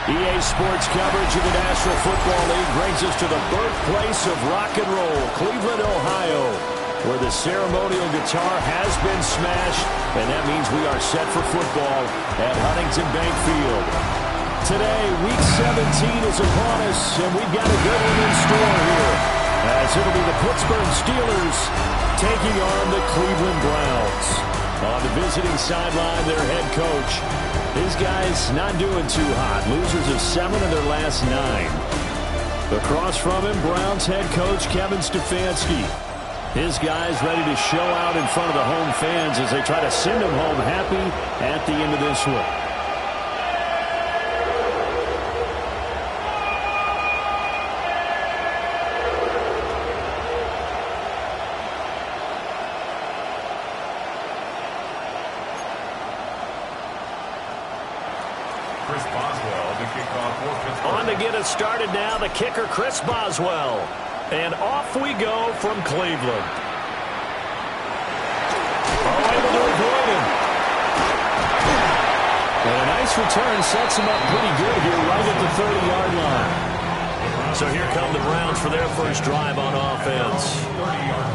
EA Sports coverage of the National Football League brings us to the birthplace of rock and roll, Cleveland, Ohio, where the ceremonial guitar has been smashed, and that means we are set for football at Huntington Bank Field. Today, Week 17 is upon us, and we've got a good one in store here, as it'll be the Pittsburgh Steelers taking on the Cleveland Browns. On the visiting sideline, their head coach. His guys not doing too hot. Losers of 7 of their last 9. Across from him, Browns head coach Kevin Stefanski. His guys ready to show out in front of the home fans as they try to send them home happy at the end of this one. On to get us started now, the kicker, Chris Boswell. And off we go from Cleveland. Oh, able to avoid him. And a nice return sets him up pretty good here right at the 30-yard line. So here come the Browns for their first drive on offense.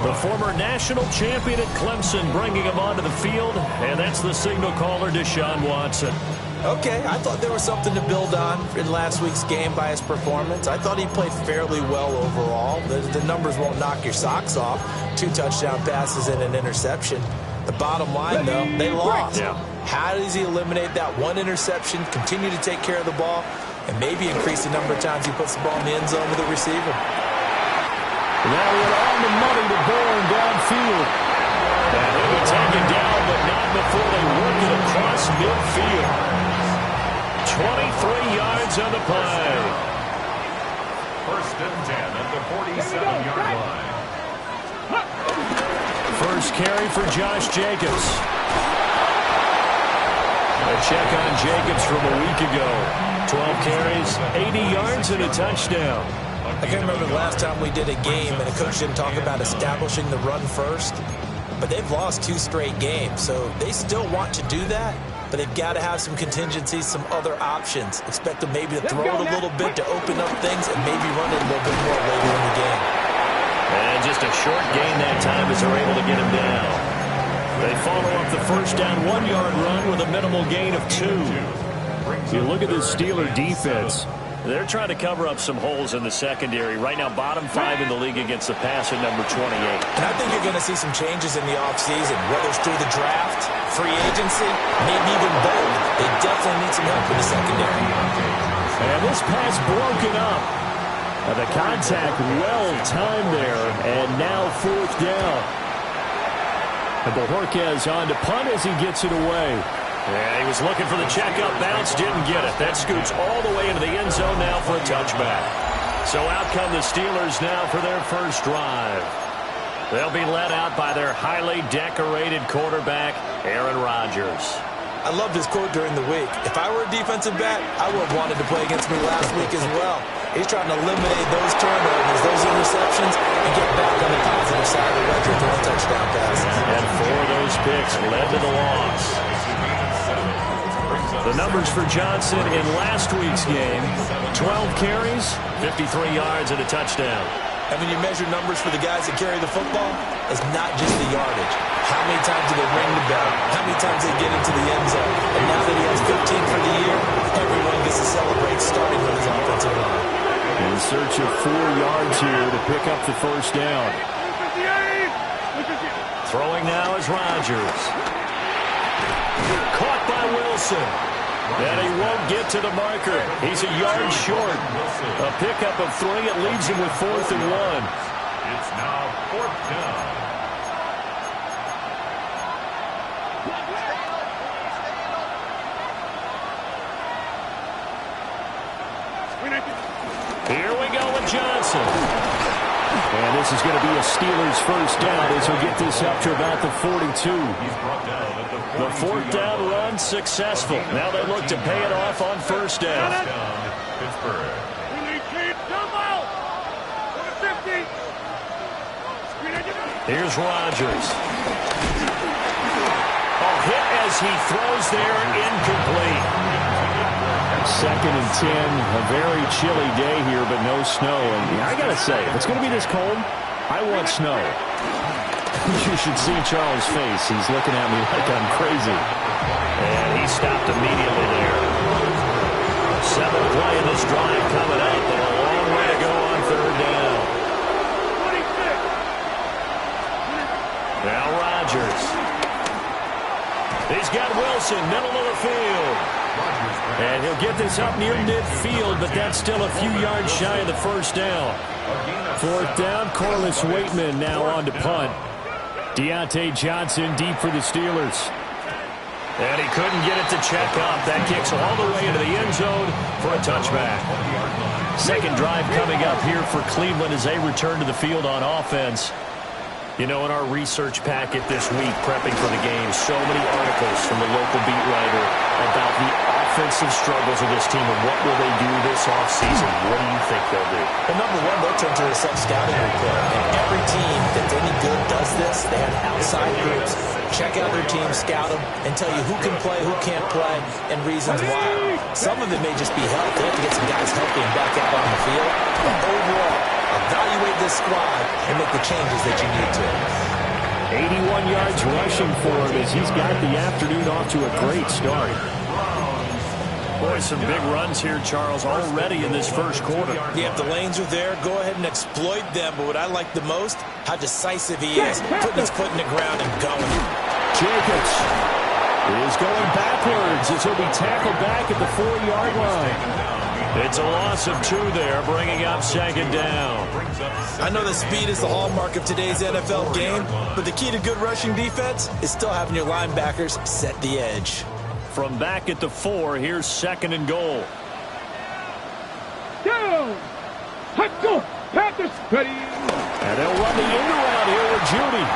The former national champion at Clemson bringing him onto the field, and that's the signal caller, Deshaun Watson. Okay, I thought there was something to build on in last week's game by his performance. I thought he played fairly well overall. The numbers won't knock your socks off. 2 touchdown passes and an interception. The bottom line, though, they lost. Yeah. How does he eliminate that one interception, continue to take care of the ball, and maybe increase the number of times he puts the ball in the end zone with a receiver? That went on the money to Bourne downfield. And he'll be taken down, but not before they work it across midfield. 23 yards on the play. First and 10 at the 47-yard line. First carry for Josh Jacobs. A check on Jacobs from a week ago. 12 carries, 80 yards, and a touchdown. I can't remember the last time we did a game and a coach didn't talk about establishing the run first. But they've lost 2 straight games, so they still want to do that. But they've got to have some contingencies, some other options. Expect them maybe to throw it a little bit to open up things and maybe run it a little bit more later in the game. And just a short gain that time as they're able to get him down. They follow up the first down 1-yard run with a minimal gain of 2. You look at this Steeler defense. They're trying to cover up some holes in the secondary. Right now, bottom 5 in the league against the pass at number 28. And I think you're going to see some changes in the offseason, whether it's through the draft, free agency, maybe even both. They definitely need some help in the secondary. And this pass broken up. The contact well-timed there, and now 4th down. And Bojorquez on to punt as he gets it away. Yeah, he was looking for the checkup bounce, didn't get it. That scoots all the way into the end zone now for a touchback. So out come the Steelers now for their first drive. They'll be led out by their highly decorated quarterback, Aaron Rodgers. I loved his quote during the week. If I were a defensive back, I would have wanted to play against me last week as well. He's trying to eliminate those turnovers, those interceptions, and get back on the positive side of the ledger throwing touchdown passes. And 4 of those picks led to the loss. The numbers for Johnson in last week's game, 12 carries, 53 yards, and a touchdown. And when you measure numbers for the guys that carry the football, it's not just the yardage. How many times do they ring the bell? How many times they get into the end zone? And now that he has 15 for the year, everyone gets to celebrate starting with his offensive line. In search of 4 yards here to pick up the first down. Throwing now is Rodgers. Caught by Wilson. And he won't get to the marker. He's a yard short. A pickup of 3. It leaves him with 4th and 1. It's now 4th down. Here we go with Johnson. And this is going to be a Steelers first down as he'll get this up to about the 42. The 4th down run successful. Now they look to pay it off on first down. Here's Rodgers. A hit as he throws there, incomplete. Second and 10, a very chilly day here, but no snow. And I got to say, if it's going to be this cold, I want snow. You should see Charles' face. He's looking at me like I'm crazy. And he stopped immediately there. Seventh play of this drive coming up, and a long way to go on third down. Now Rodgers. He's got Wilson, middle of the field. And he'll get this up near midfield, but that's still a few yards shy of the first down. Fourth down, Corliss Waitman now on to punt. Deontay Johnson deep for the Steelers. And he couldn't get it to check up. That kicks all the way into the end zone for a touchback. Second drive coming up here for Cleveland as they return to the field on offense. You know, in our research packet this week, prepping for the game, so many articles from the local beat writer about the offensive struggles of this team and what will they do this offseason. What do you think they'll do? Well, number one, they'll turn to a self-scouting report. And every team that's any good does this. They have outside groups, check out their team, scout them, and tell you who can play, who can't play, and reasons why. Some of it may just be health. They have to get some guys healthy and back out on the field. But overall, evaluate this squad and make the changes that you need to. 81 yards rushing for him as he's got the afternoon off to a great start. Boy, some big runs here, Charles, already in this first quarter. Yeah, if the lanes are there, go ahead and exploit them. But what I like the most, how decisive he is, putting his foot in the ground and going. Jacobs is going backwards as he'll be tackled back at the 4-yard line. It's a loss of 2 there, bringing up second down. I know that speed is the hallmark of today's NFL game, but the key to good rushing defense is still having your linebackers set the edge. From back at the 4, here's second and goal. Down! Hot go! Panthers ready! And they'll run the end around here with Judy.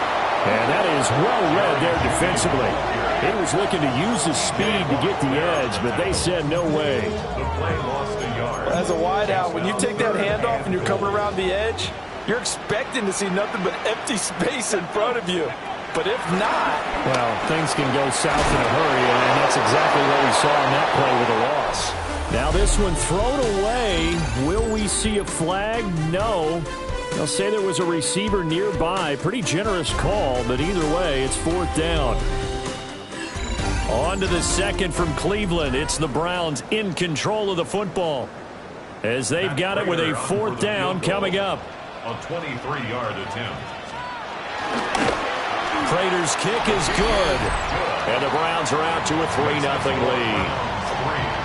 And that is well read there defensively. He was looking to use his speed to get the edge, but they said no way. The play lost a yard. As a wideout, when you take that handoff and you're coming around the edge, you're expecting to see nothing but empty space in front of you. But if not... Well, things can go south in a hurry, and that's exactly what we saw in that play with a loss. Now this one thrown away. Will we see a flag? No. They'll say there was a receiver nearby. Pretty generous call, but either way, it's fourth down. On to the second from Cleveland. It's the Browns in control of the football as they've got it with a fourth down coming up. A 23-yard attempt. Prater's kick is good. And the Browns are out to a 3-0 lead.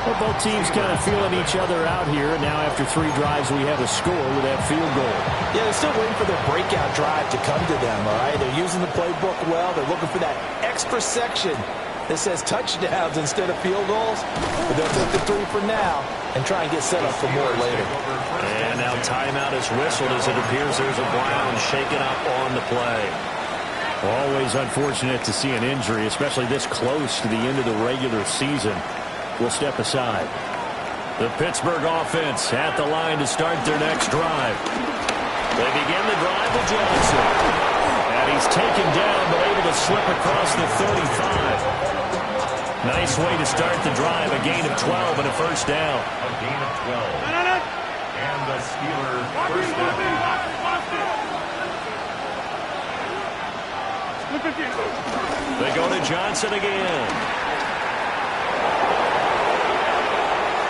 Well, both teams kind of feeling each other out here. And now after 3 drives, we have a score with that field goal. Yeah, they're still waiting for their breakout drive to come to them, all right? They're using the playbook well. They're looking for that extra section that says touchdowns instead of field goals. But they'll take the 3 for now and try and get set up for more later. And now timeout is whistled as it appears there's a Brown shaken up on the play. Always unfortunate to see an injury, especially this close to the end of the regular season. We'll step aside. The Pittsburgh offense at the line to start their next drive. They begin the drive with Johnson. And he's taken down but able to slip across the 35. Nice way to start the drive. A gain of 12 and a first down. A gain of 12. And the Steelers first down. They go to Johnson again.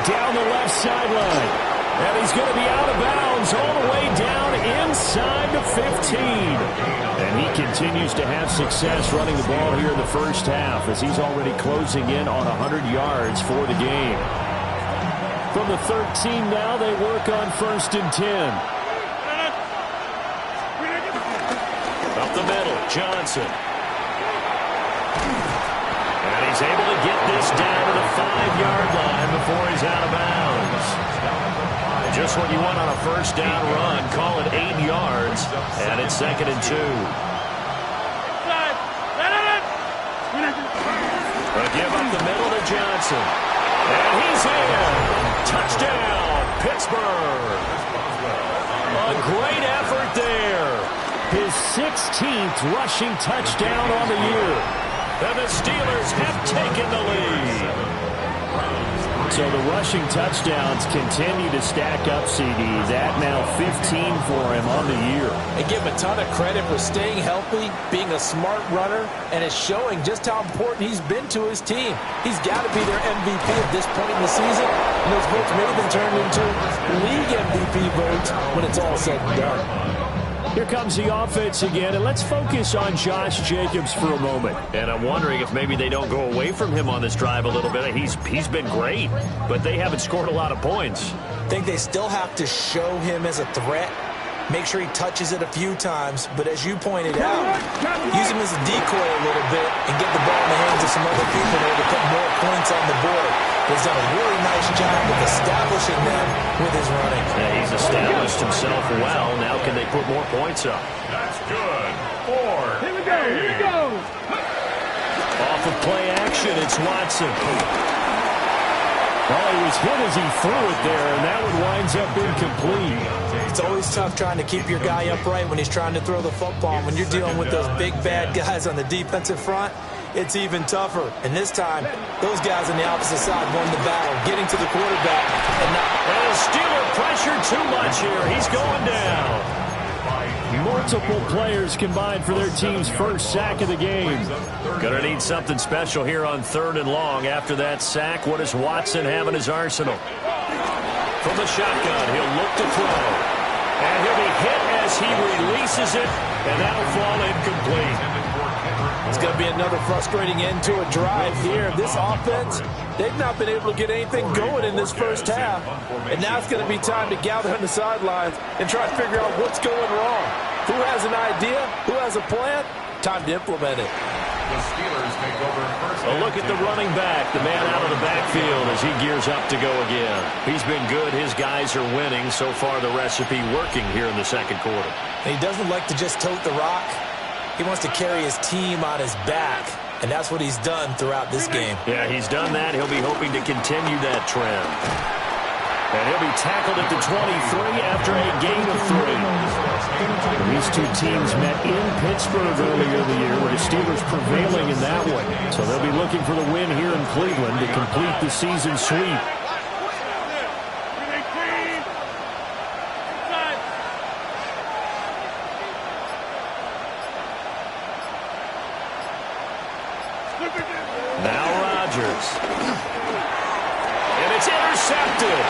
Down the left sideline. And he's going to be out of bounds all the way down inside the 15. And he continues to have success running the ball here in the first half as he's already closing in on 100 yards for the game. From the 13 now, they work on first and 10. Up the middle, Johnson. And he's able to get this down to the 5-yard line before he's out of bounds. Just what you want on a first down run. Call it 8 yards, and it's second and 2. A give up the middle to Johnson. And he's in. Touchdown, Pittsburgh. A great effort there. His 16th rushing touchdown on the year. And the Steelers have taken the lead. So the rushing touchdowns continue to stack up, CD. That now 15 for him on the year. And give him a ton of credit for staying healthy, being a smart runner, and it's showing just how important he's been to his team. He's got to be their MVP at this point in the season, and those votes may have been turned into league MVP votes when it's all said and done. Here comes the offense again, and let's focus on Josh Jacobs for a moment. And I'm wondering if maybe they don't go away from him on this drive a little bit. He's been great, but they haven't scored a lot of points. I think they still have to show him as a threat, make sure he touches it a few times, but as you pointed out, use him as a decoy a little bit and get the ball in the hands of some other people there to put more points on the board. He's done a really nice job of establishing them with his running. Yeah, he's established himself well. Now can they put more points up? That's good. 4. Here we go. Here we go. Off of play action, it's Watson. Well, he was hit as he threw it there, and that one winds up incomplete. It's always tough trying to keep your guy upright when he's trying to throw the football. When you're dealing with those big, bad guys on the defensive front, it's even tougher. And this time, those guys on the opposite side won the battle, getting to the quarterback. And Steeler pressure too much here. He's going down. Multiple players combined for their team's first sack of the game. Gonna need something special here on 3rd and long. After that sack, what does Watson have in his arsenal? From the shotgun, he'll look to throw. And he'll be hit as he releases it, and that'll fall incomplete. It's going to be another frustrating end to a drive here. This offense, they've not been able to get anything going in this first half. And now it's going to be time to gather on the sidelines and try to figure out what's going wrong. Who has an idea? Who has a plan? Time to implement it. The Steelers take over first. A look at the running back, the man out of the backfield as he gears up to go again. He's been good. His guys are winning. So far, the recipe working here in the second quarter. And he doesn't like to just tote the rock. He wants to carry his team on his back, and that's what he's done throughout this game. Yeah, he's done that. He'll be hoping to continue that trend. And he'll be tackled at the 23 after a gain of 3. These two teams met in Pittsburgh earlier in the year, with the Steelers prevailing in that one. So they'll be looking for the win here in Cleveland to complete the season sweep. Now Rodgers. And it's intercepted.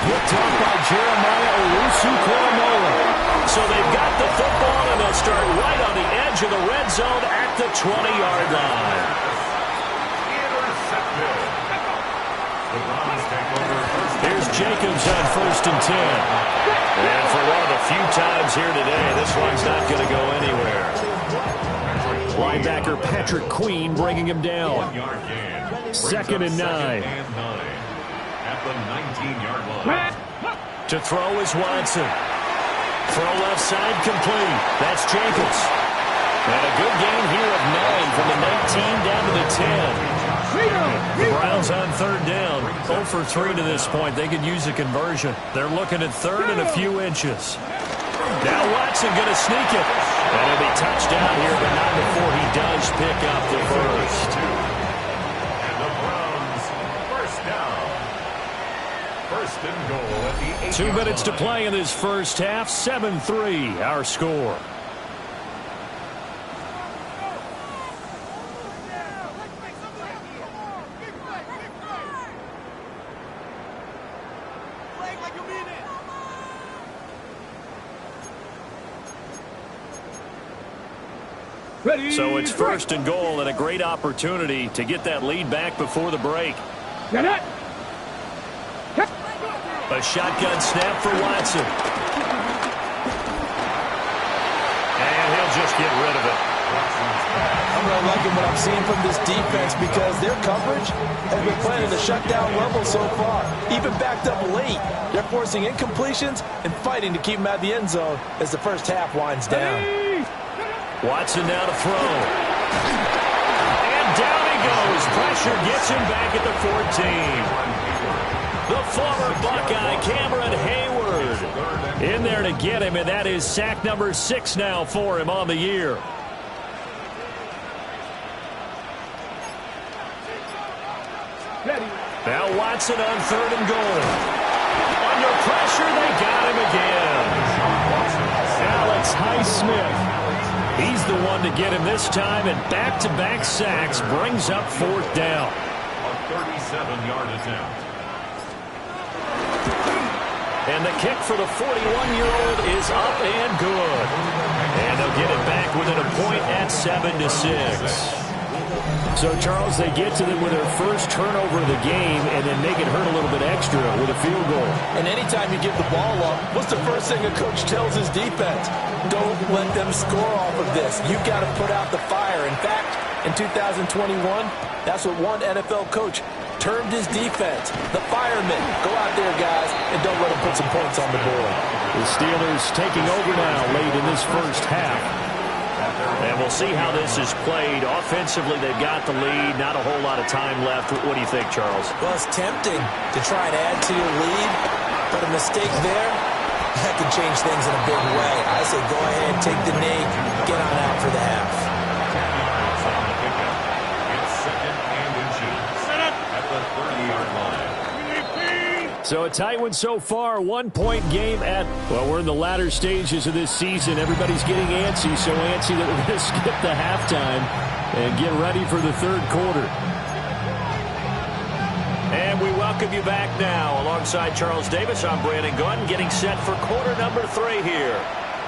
Picked up by Jeremiah Owusu-Koramoah. So they've got the football, and they'll start right on the edge of the red zone at the 20-yard line. Intercepted. The Browns take over first. Here's Jacobs on 1st and 10. And for one of the few times here today, this one's not going to go anywhere. Linebacker Patrick Queen bringing him down. 1-yard gain. 2nd and 9. At the 19-yard line. To throw is Watson. Throw left side complete. That's Jacobs. And a good gain here of 9 from the 19 down to the 10. The Browns on 3rd down. 0 for 3 to this point. They could use a conversion. They're looking at 3rd and a few inches. Now Watson going to sneak it. And he'll be touchdown here, but not before he does pick up the first. And the Browns first down. 1st and goal at the 8-yard 2 minutes to play in this first half. 7-3 our score. So it's 1st and goal, and a great opportunity to get that lead back before the break. A shotgun snap for Watson. And he'll just get rid of it. I'm really liking what I'm seeing from this defense because their coverage has been playing at a shutdown level so far. Even backed up late, they're forcing incompletions and fighting to keep them out of the end zone as the first half winds down. Watson now to throw. And down he goes. Pressure gets him back at the 14. The former Buckeye, Cameron Hayward, in there to get him, and that is sack number 6 now for him on the year. Now Watson on 3rd and goal. Under pressure, they got him again. Alex Highsmith. He's the one to get him this time, and back-to-back sacks brings up 4th down. A 37-yard attempt. And the kick for the 41-year-old is up and good. And they'll get it back within a point at 7-6. So, Charles, they get to them with their first turnover of the game and then make it hurt a little bit extra with a field goal. And anytime you give the ball up, what's the first thing a coach tells his defense? Don't let them score off of this. You've got to put out the fire. In fact, in 2021, that's what one NFL coach termed his defense, the firemen. Go out there, guys, and don't let them put some points on the board. The Steelers taking over now late in this first half. And we'll see how this is played. Offensively, they've got the lead. Not a whole lot of time left. What do you think, Charles? Well, it's tempting to try and add to your lead, but a mistake there, that could change things in a big way. I say go ahead, take the knee, get on out for the half. It's 2nd and inches at the 30-yard line. So a tight one so far, 1-point game at, well, we're in the latter stages of this season. Everybody's getting antsy, so antsy that we're going to skip the halftime and get ready for the 3rd quarter. And we welcome you back now. Alongside Charles Davis, I'm Brandon Gunn, getting set for quarter number 3 here.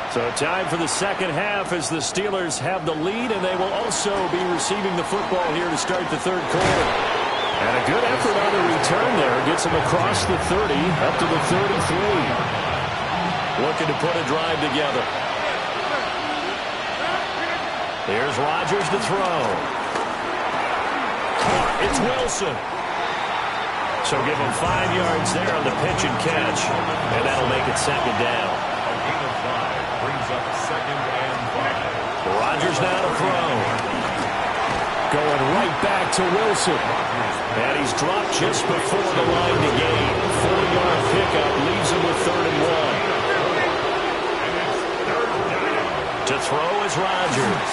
So time for the second half as the Steelers have the lead, and they will also be receiving the football here to start the 3rd quarter. And a good effort on the return there. Gets him across the 30, up to the 33. Looking to put a drive together. Here's Rodgers to throw. It's Wilson. So give him 5 yards there on the pitch and catch. And that'll make it 2nd down. A gain of 5 brings up 2nd and 5. Rodgers now to throw. Going right back to Wilson. And he's dropped just before the line to gain. 4-yard pickup leaves him with 3rd and 1. To throw is Rodgers.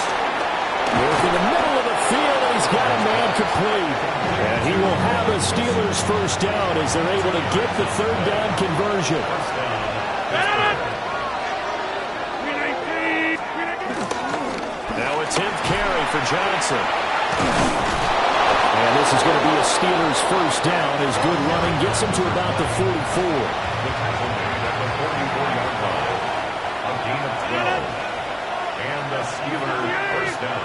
Working the middle of the field, and he's got a man complete. And he will have a Steelers first down as they're able to get the 3rd down conversion. Now a 10th carry for Johnson. And this is going to be a Steelers first down as good running gets him to about the 44. The tackle made at the 44-yard line. A gain of 12. And the Steelers first down.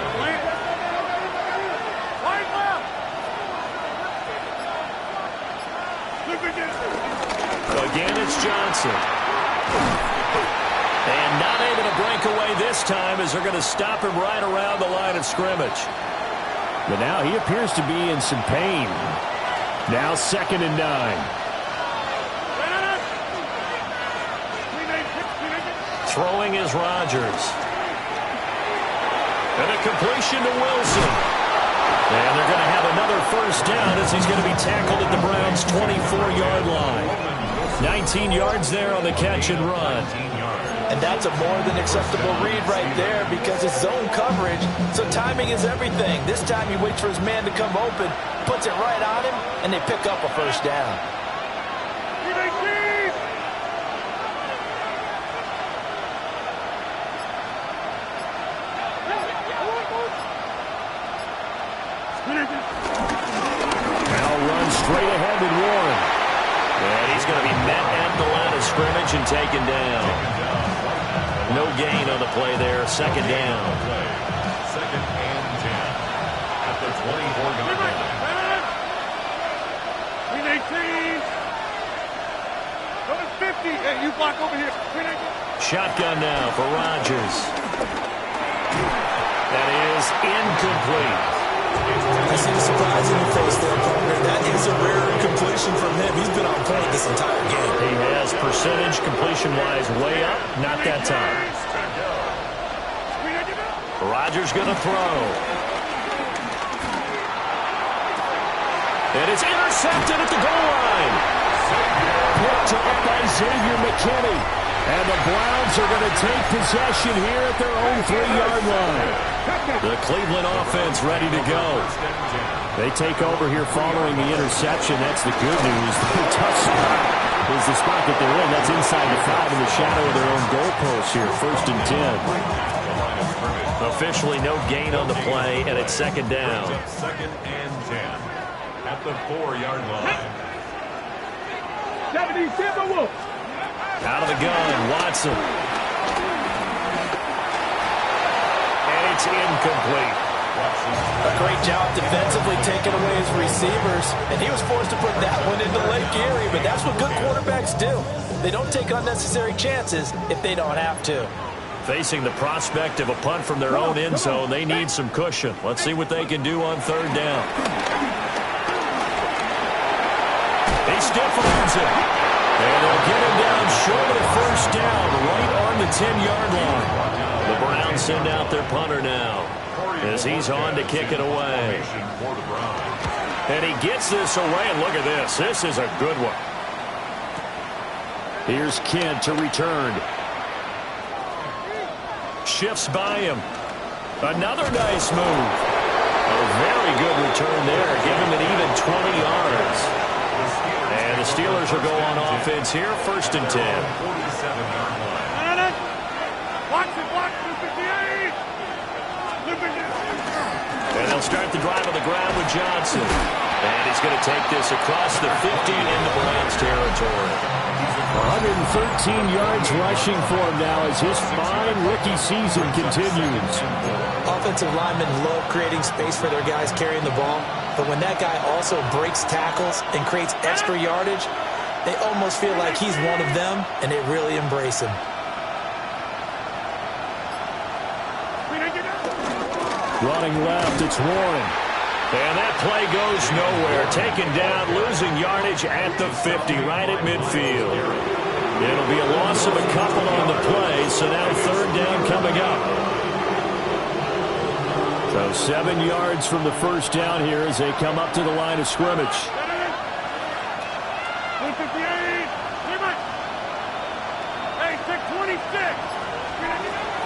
Again, it's Johnson. And not able to break away this time as they're going to stop him right around the line of scrimmage. But now he appears to be in some pain. Now 2nd and 9. Throwing is Rodgers. And a completion to Wilson. And they're going to have another first down as he's going to be tackled at the Browns' 24-yard line. 19 yards there on the catch and run. And that's a more than acceptable read right there because it's zone coverage, so timing is everything. This time he waits for his man to come open, puts it right on him, and they pick up a first down. Now runs straight ahead with Warren. And he's going to be met at the line of scrimmage and taken down. No gain on the play there. 2nd down. 2nd and 10 at the 24-yard line. Green 18. Number 50. Hey, you block over here. Green 18. Shotgun now for Rodgers. That is incomplete. I see the surprise in your face there, partner. That is a rare completion from him. He's been on point this entire game. He has percentage completion-wise way up. Not that time. Rodgers going to throw. And it's intercepted at the goal line. Picked up by Xavier McKinney. And the Browns are going to take possession here at their own 3-yard line. The Cleveland offense ready to go. They take over here following the interception. That's the good news. The tough spot is the spot that they're in. That's inside the 5 in the shadow of their own goalpost here. 1st and 10. Officially no gain on the play, and it's 2nd down. 2nd and 10 at the 4-yard line. Out of the gun, Watson. And it's incomplete. A great job defensively taking away his receivers, and he was forced to put that one into Lake Erie, but that's what good quarterbacks do. They don't take unnecessary chances if they don't have to. Facing the prospect of a punt from their own end zone, they need some cushion. Let's see what they can do on 3rd down. He stiff arms it. And they'll get him down short of the 1st down, right on the 10-yard line. The Browns send out their punter now, as he's on to kick it away. And he gets this away, and look at this. This is a good one. Here's Kent to return. Shifts by him. Another nice move. A very good return there. Give him an even 20 yards. And the Steelers will go on offense here, 1st and 10. And they'll start the drive on the ground with Johnson. And he's going to take this across the 50 and into Browns territory. 113 yards rushing for him now as his fine rookie season continues. Offensive linemen love creating space for their guys carrying the ball, but when that guy also breaks tackles and creates extra yardage, they almost feel like he's one of them, and they really embrace him. Running left, it's Warren. And that play goes nowhere. Taken down, losing yardage at the 50, right at midfield. It'll be a loss of a couple on the play, so now 3rd down coming up. So 7 yards from the 1st down here as they come up to the line of scrimmage.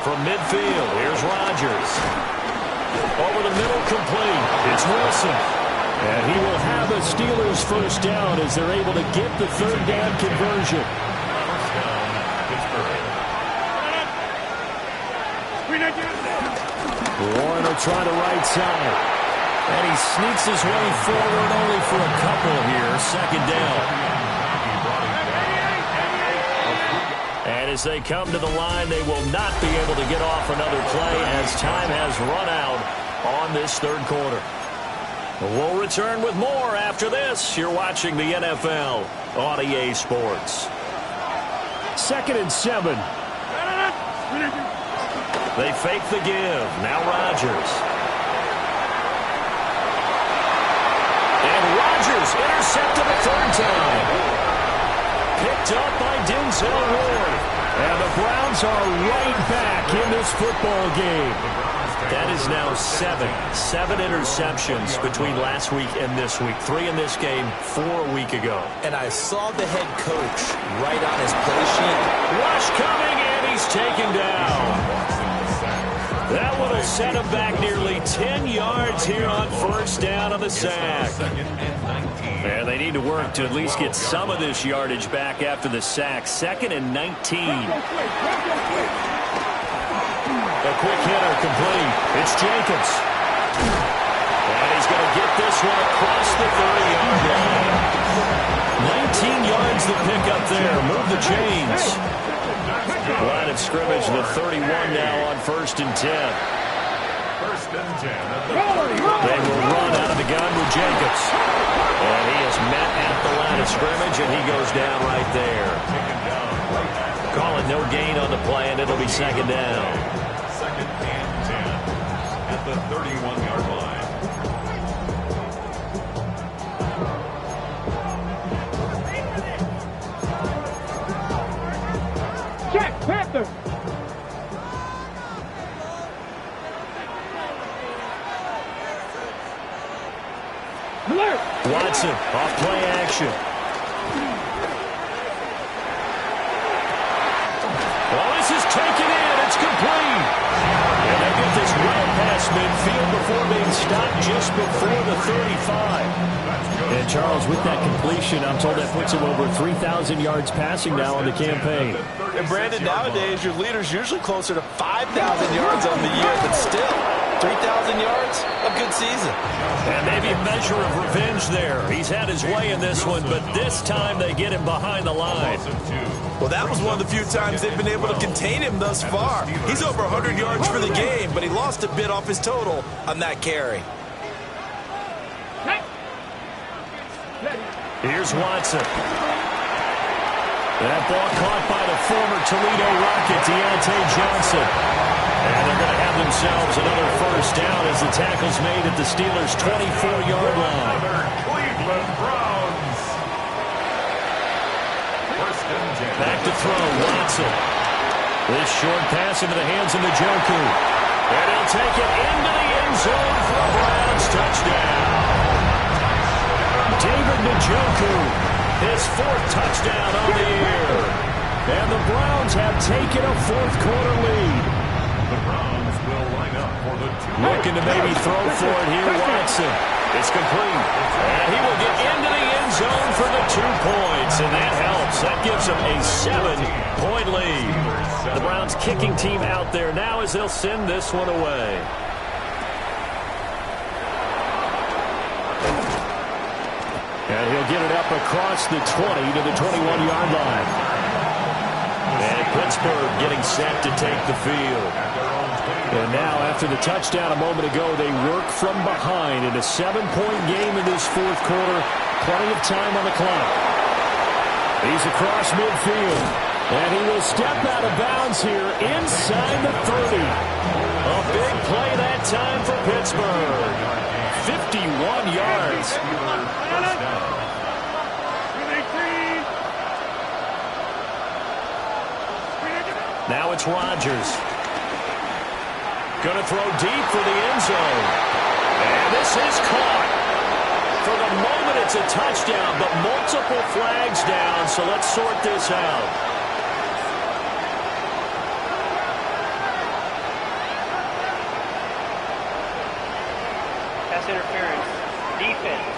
From midfield, here's Rodgers. Over the middle, complete. It's Wilson. And he will have a Steelers 1st down as they're able to get the 3rd down conversion. Warren will try the right side. And he sneaks his way forward only for a couple here. 2nd down. And as they come to the line, they will not be able to get off another play as time has run out on this 3rd quarter. We'll return with more after this. You're watching the NFL on EA Sports. 2nd and 7. They fake the give. Now Rodgers. And Rodgers intercepted a 3rd time. Picked up by Denzel Ward. And the Browns are right back in this football game. That is now 7 interceptions between last week and this week. 3 in this game, 4 a week ago. And I saw the head coach right on his play sheet. Rush coming, and he's taken down. That one will set him back nearly 10 yards here on 1st down on the sack. And they need to work to at least get some of this yardage back after the sack. 2nd and 19. A quick hitter complete. It's Jacobs. And he's going to get this one across the 30-yard line. 19 yards the pick up there. Move the chains. Line of scrimmage, the 31 now on 1st and 10. 1st and 10. They will run out of the gun with Jacobs. And he is met at the line of scrimmage, and he goes down right there. Calling no gain on the play, and it'll be 2nd down. 2nd and 10 at the 31-yard line. Check, Panther. Watson, off play action. before being stopped just before the 35. And Charles, with that completion, I'm told that puts him over 3,000 yards passing now on the campaign. And Brandon, nowadays your leader's usually closer to 5,000 yards on the year, but still, 3,000 yards, a good season. And maybe a measure of revenge there. He's had his way in this one, but this time they get him behind the line. Well, that was one of the few times they've been able to contain him thus far. He's over 100 yards for the game, but he lost a bit off his total on that carry. Here's Watson. That ball caught by the former Toledo Rocket, Deontay Johnson. And they're going to have themselves another first down as the tackle's made at the Steelers' 24-yard line. Cleveland Browns. First and 10. Back to throw, Watson. This short pass into the hands of Njoku. And he'll take it into the end zone for a Browns touchdown. David Njoku, his 4th touchdown on the year. And the Browns have taken a fourth-quarter lead. The Browns will line up for the 2. Looking to maybe throw for it here, Watson. It's complete. And he will get into the end zone for the 2 points. And that helps. That gives them a 7-point lead. The Browns kicking team out there now as they'll send this one away. And he'll get it up across the 20 to the 21-yard line. And Pittsburgh getting set to take the field. And now, after the touchdown a moment ago, they work from behind in a 7-point game in this fourth quarter. Plenty of time on the clock. He's across midfield. And he will step out of bounds here inside the 30. A big play that time for Pittsburgh. 51 yards. Now it's Rodgers. Going to throw deep for the end zone. And this is caught. For the moment, it's a touchdown, but multiple flags down, so let's sort this out. Pass interference. Defense.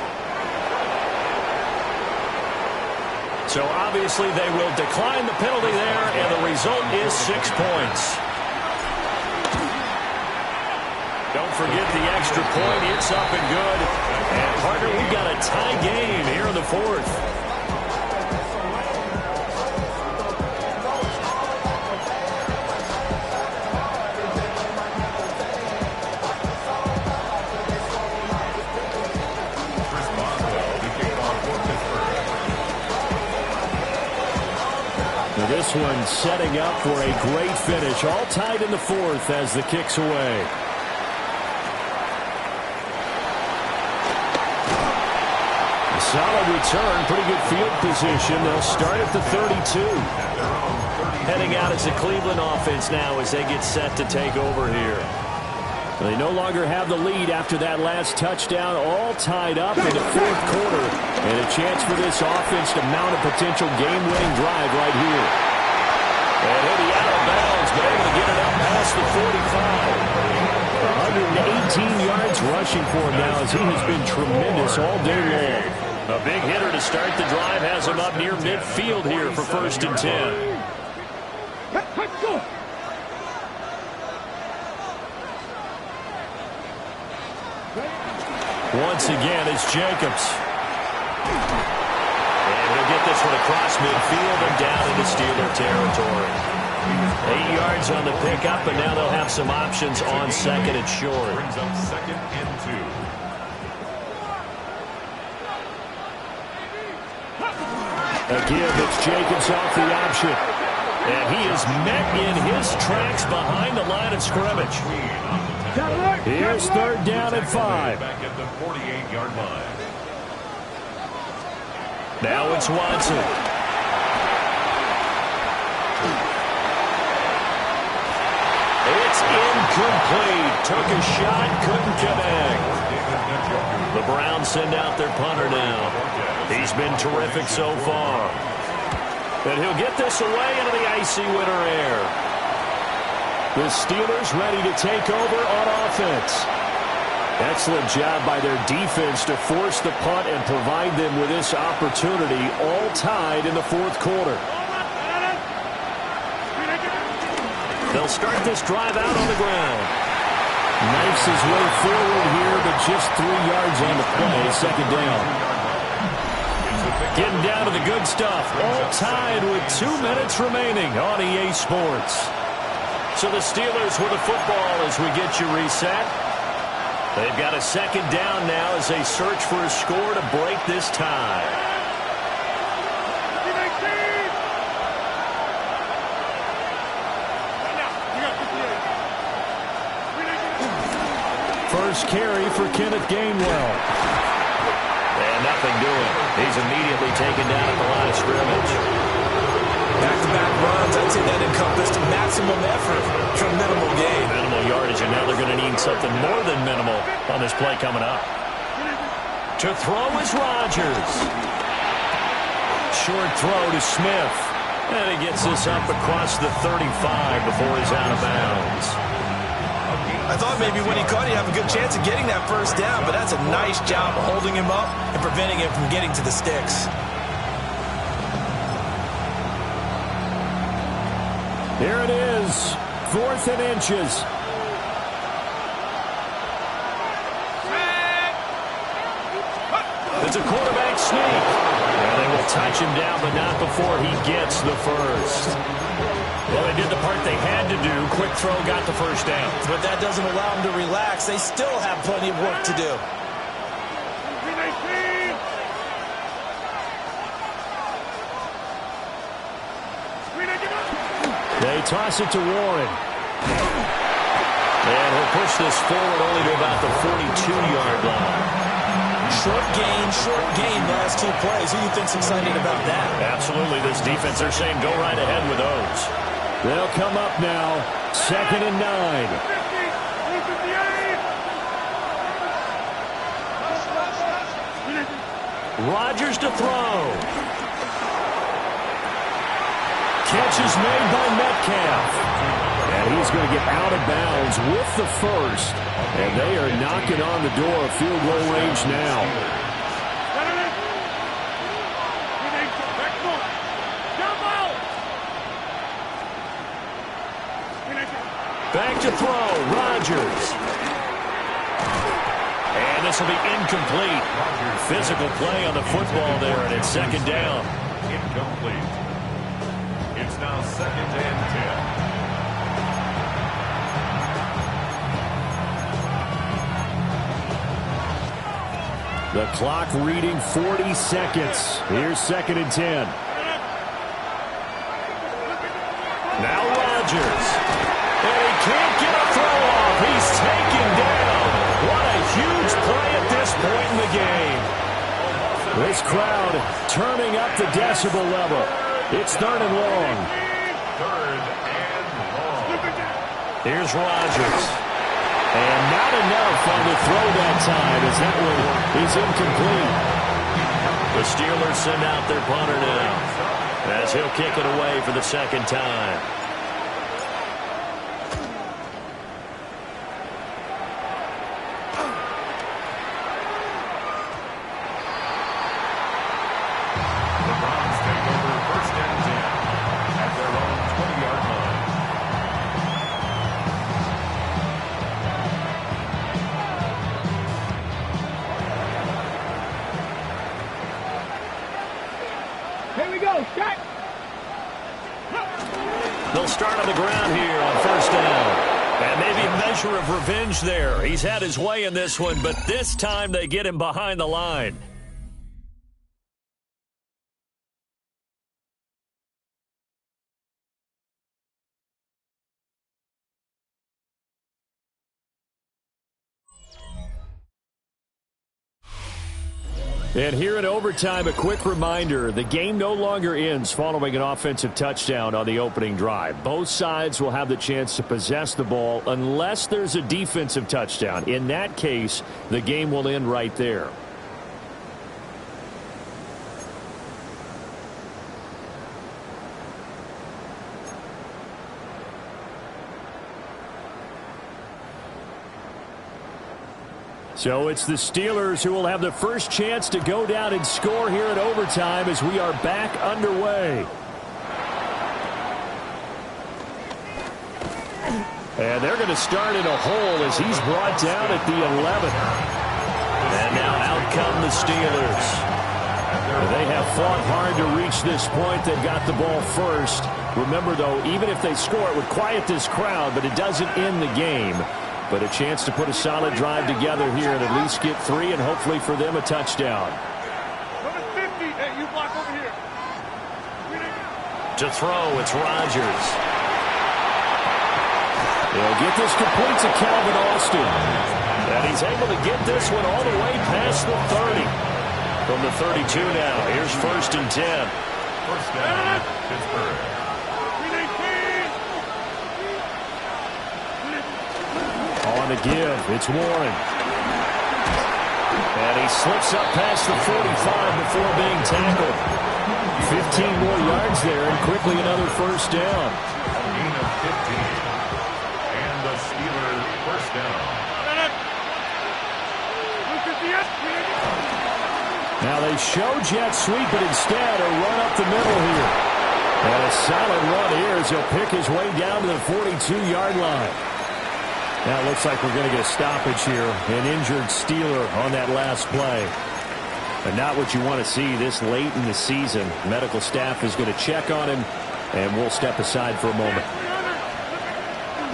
So obviously they will decline the penalty there, and the result is 6 points. Don't forget the extra point. It's up and good. And, partner, we've got a tie game here in the fourth. Now this one setting up for a great finish. All tied in the fourth as the kick's away. Solid return, pretty good field position. They'll start at the 32. Heading out as a Cleveland offense now as they get set to take over here. They no longer have the lead after that last touchdown, all tied up in the fourth quarter. And a chance for this offense to mount a potential game-winning drive right here. And he'll be out of bounds, but able to get it up past the 45. 118 yards rushing for him now as he has been tremendous all day long. A big hitter to start the drive has him up near midfield here for 1st and 10. Once again, it's Jacobs. And he'll get this one across midfield and down into Steeler territory. 8 yards on the pickup, and now they'll have some options on 2nd and short. Brings up 2nd and 2. Again, it's Jacobs off the option. And he is met in his tracks behind the line of scrimmage. Here's 3rd down and 5. Back at the 48-yard line. Now it's Watson. It's incomplete. Took a shot, couldn't connect. The Browns send out their punter now. He's been terrific so far. And he'll get this away into the icy winter air. The Steelers ready to take over on offense. Excellent job by their defense to force the punt and provide them with this opportunity, all tied in the fourth quarter. They'll start this drive out on the ground. Knifes his way forward here, but just 3 yards on the play, second down. Getting down to the good stuff, all tied with 2 minutes remaining on EA Sports. So the Steelers with the football as we get you reset. They've got a second down now as they search for a score to break this tie. First carry for Kenneth Gainwell. And nothing doing. He's immediately taken down at the line of scrimmage. Back-to-back runs, I'd say that encompassed maximum effort for minimal gain. Minimal yardage, and now they're going to need something more than minimal on this play coming up. To throw is Rodgers. Short throw to Smith. And he gets this up across the 35 before he's out of bounds. I thought maybe when he caught it, he'd have a good chance of getting that first down, but that's a nice job holding him up and preventing him from getting to the sticks. Here it is, 4th and inches. It's a quarterback sneak. And they will touch him down, but not before he gets the first. Well, they did the part they had to do. Quick throw got the first down. But that doesn't allow them to relax. They still have plenty of work to do. They toss it to Warren. And he'll push this forward only to about the 42-yard line. Short gain last 2 plays. Who do you think's excited about that? Absolutely. This defense, they're saying go right ahead with those. They'll come up now, 2nd and 9. Rodgers to throw. Catch is made by Metcalf. And he's going to get out of bounds with the first. And they are knocking on the door of field goal range now. Back to throw, Rodgers. And this will be incomplete. Physical play on the football there, and it's 2nd down. Incomplete. It's now 2nd and 10. The clock reading 40 seconds. Here's 2nd and 10. Now Rodgers. And he can't get a throw off. He's taken down. What a huge play at this point in the game. This crowd turning up the decibel level. It's 3rd and long. 3rd and long. Here's Rodgers. And not enough on the throw that time as that one is incomplete. The Steelers send out their punter now as he'll kick it away for the 2nd time. They'll start on the ground here on 1st down. And maybe a measure of revenge there. He's had his way in this one, but this time they get him behind the line. And here in overtime, a quick reminder, the game no longer ends following an offensive touchdown on the opening drive. Both sides will have the chance to possess the ball unless there's a defensive touchdown. In that case, the game will end right there. So it's the Steelers who will have the first chance to go down and score here at overtime as we are back underway. And they're going to start in a hole as he's brought down at the 11. And now out come the Steelers. They have fought hard to reach this point. They've got the ball first. Remember, though, even if they score, it would quiet this crowd, but it doesn't end the game. But a chance to put a solid drive together here and at least get 3 and hopefully for them a touchdown. Number 50, hey, you block over here. To throw, it's Rodgers. They'll get this complete to Calvin Austin. And he's able to get this one all the way past the 30. From the 32 now, here's 1st and 10. First down, Pittsburgh. On the give, it's Warren. And he slips up past the 45 before being tackled. 15 more yards there, and quickly another first down. A gain of 15. And the Steelers first down. Now they show jet sweep, but instead a run up the middle here. And a solid run here as he'll pick his way down to the 42-yard line. Now it looks like we're going to get a stoppage here. An injured Steeler on that last play. But not what you want to see this late in the season. Medical staff is going to check on him, and we'll step aside for a moment.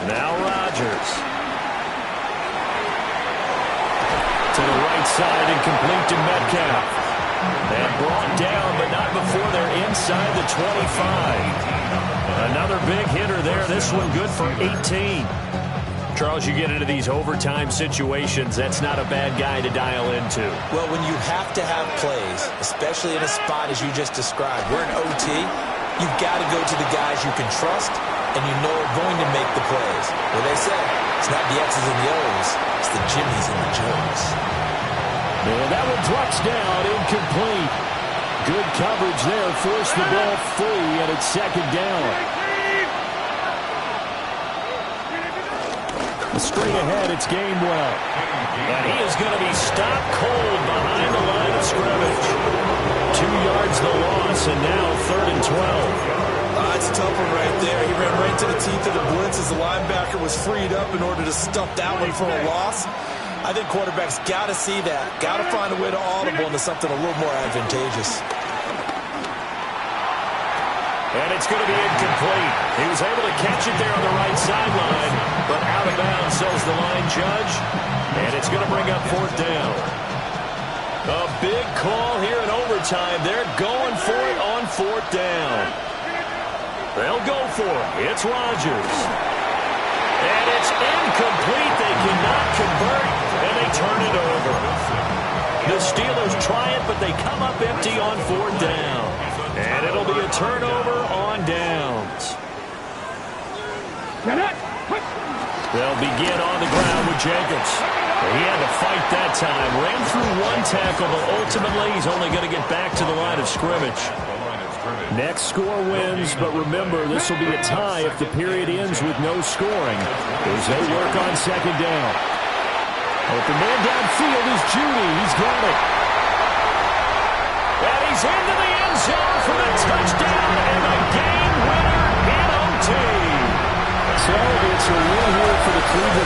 Now Rodgers. To the right side and complete to Metcalf. And brought down, but not before they're inside the 25. Another big hitter there. This one good for 18. Charles, you get into these overtime situations, that's not a bad guy to dial into. Well, when you have to have plays, especially in a spot as you just described, we're in OT, you've got to go to the guys you can trust and you know are going to make the plays. Well, they say it's not the X's and the O's, it's the Jimmies and the Joes. And that one drops down, incomplete. Good coverage there, forced the ball free, and it's 2nd down. Straight ahead, it's Gainwell. And he is going to be stopped cold behind the line of scrimmage. 2 yards the loss, and now 3rd and 12. That's a tough one right there. He ran right to the teeth of the blitz as the linebacker was freed up in order to stuff that one for a loss. I think quarterbacks got to see that. Got to find a way to audible into something a little more advantageous. And it's going to be incomplete. He was able to catch it there on the right sideline, but out of bounds, says the line judge. And it's going to bring up 4th down. A big call here in overtime. They're going for it on 4th down. They'll go for it. It's Rodgers. And it's incomplete. They cannot convert, and they turn it over. The Steelers try it, but they come up empty on 4th down. And it'll be a turnover on downs. They'll begin on the ground with Jacobs. He had to fight that time. Ran through one tackle, but ultimately he's only going to get back to the line of scrimmage. Next score wins, but remember, this will be a tie if the period ends with no scoring as they work on 2nd down. Open man downfield is Judy. He's got it. And he's into the end zone for the touchdown and the game winner in OT. So it's a win here for the Cleveland